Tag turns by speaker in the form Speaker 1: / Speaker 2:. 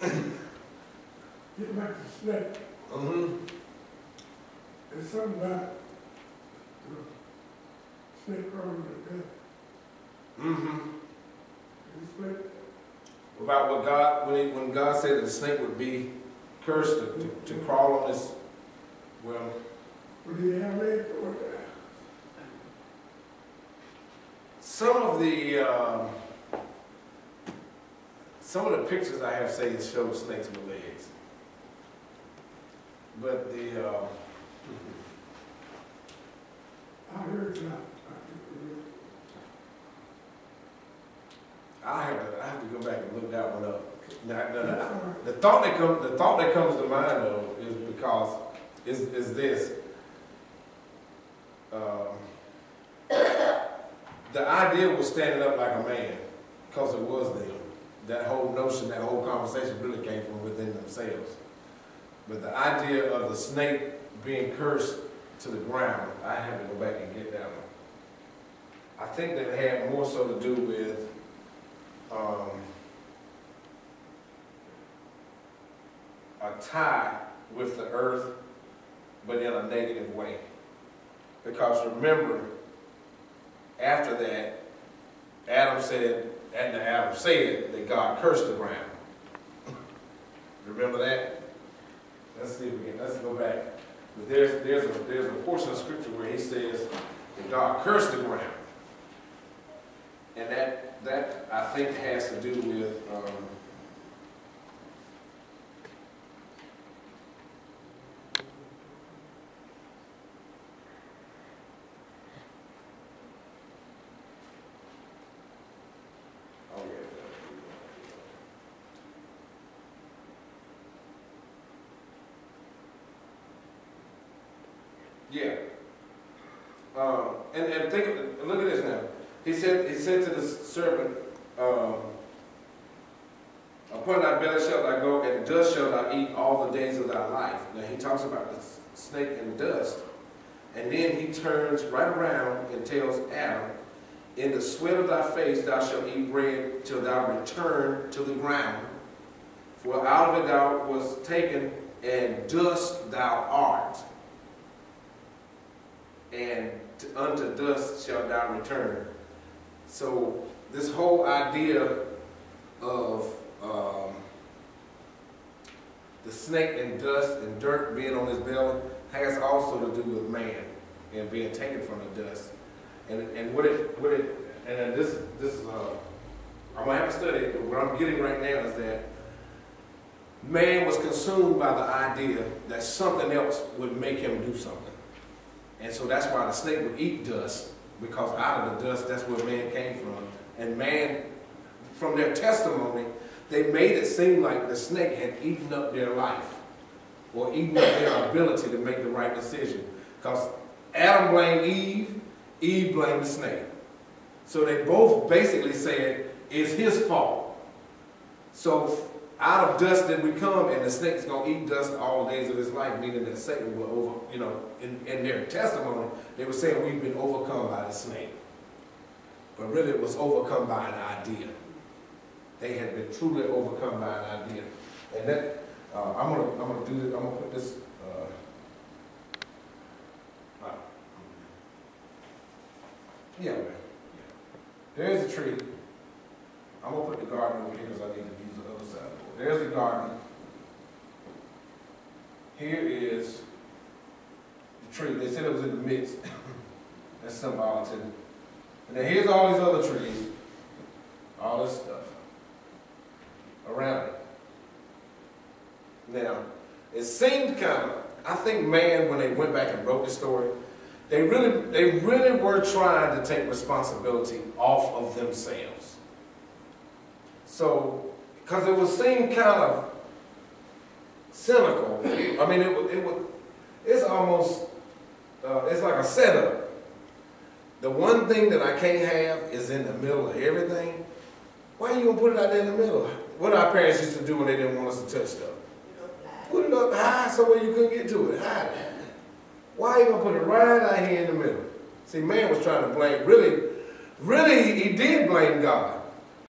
Speaker 1: Get back to snake. There's something about the snake crawling to death.
Speaker 2: About what God, when God said that the snake would be cursed to crawl on this, well.
Speaker 1: But did he have legs or that?
Speaker 2: Some of the pictures I have say show snakes with legs. But
Speaker 1: I heard that.
Speaker 2: I have to go back and look that one up. Now, the thought that comes to mind though is because is this. The idea was standing up like a man, because it was them. That whole notion, that whole conversation really came from within themselves. But the idea of the snake being cursed to the ground, I have to go back and get that one. I think that had more so to do with a tie with the earth, but in a negative way. Because remember, after that, Adam said that God cursed the ground. Remember that? Let's see if we can. Let's go back. But there's a portion of scripture where he says that God cursed the ground, and that I think has to do with. Yeah. And look at this now. He said to the serpent, upon thy belly shalt thou go, and dust shalt thou eat all the days of thy life. Now he talks about the snake and dust. And then he turns right around and tells Adam, in the sweat of thy face thou shalt eat bread till thou return to the ground. For out of it thou wast taken, and dust thou art. And unto dust shalt thou return. So this whole idea of the snake and dust and dirt being on his belly has also to do with man and being taken from the dust. And this is I'm gonna have to study it, but what I'm getting right now is that man was consumed by the idea that something else would make him do something. And so that's why the snake would eat dust, because out of the dust, that's where man came from. And man, from their testimony, they made it seem like the snake had eaten up their life, or eaten up their ability to make the right decision. Because Adam blamed Eve, Eve blamed the snake. So they both basically said, it's his fault. So out of dust did we come, and the snake's going to eat dust all the days of his life, meaning that Satan will in their testimony, they were saying we've been overcome by the snake. But really it was overcome by an idea. They had been truly overcome by an idea. And that, I'm gonna do this, I'm gonna put this, yeah, man. There's a tree. I'm gonna put the garden over here because I need to use the other side. There's the garden. Here is the tree. They said it was in the midst. That's symbolic to it. And then here's all these other trees. All this stuff around it. Now, it seemed kind of, I think man, when they went back and wrote the story, they really were trying to take responsibility off of themselves. So, because it would seem kind of cynical. I mean, it's almost, it's like a setup. The one thing that I can't have is in the middle of everything. Why are you going to put it out there in the middle? What our parents used to do when they didn't want us to touch stuff. Put it up high somewhere you couldn't get to it. Hide it. Why are you going to put it right out here in the middle? See, man was trying to blame, really, he did blame God.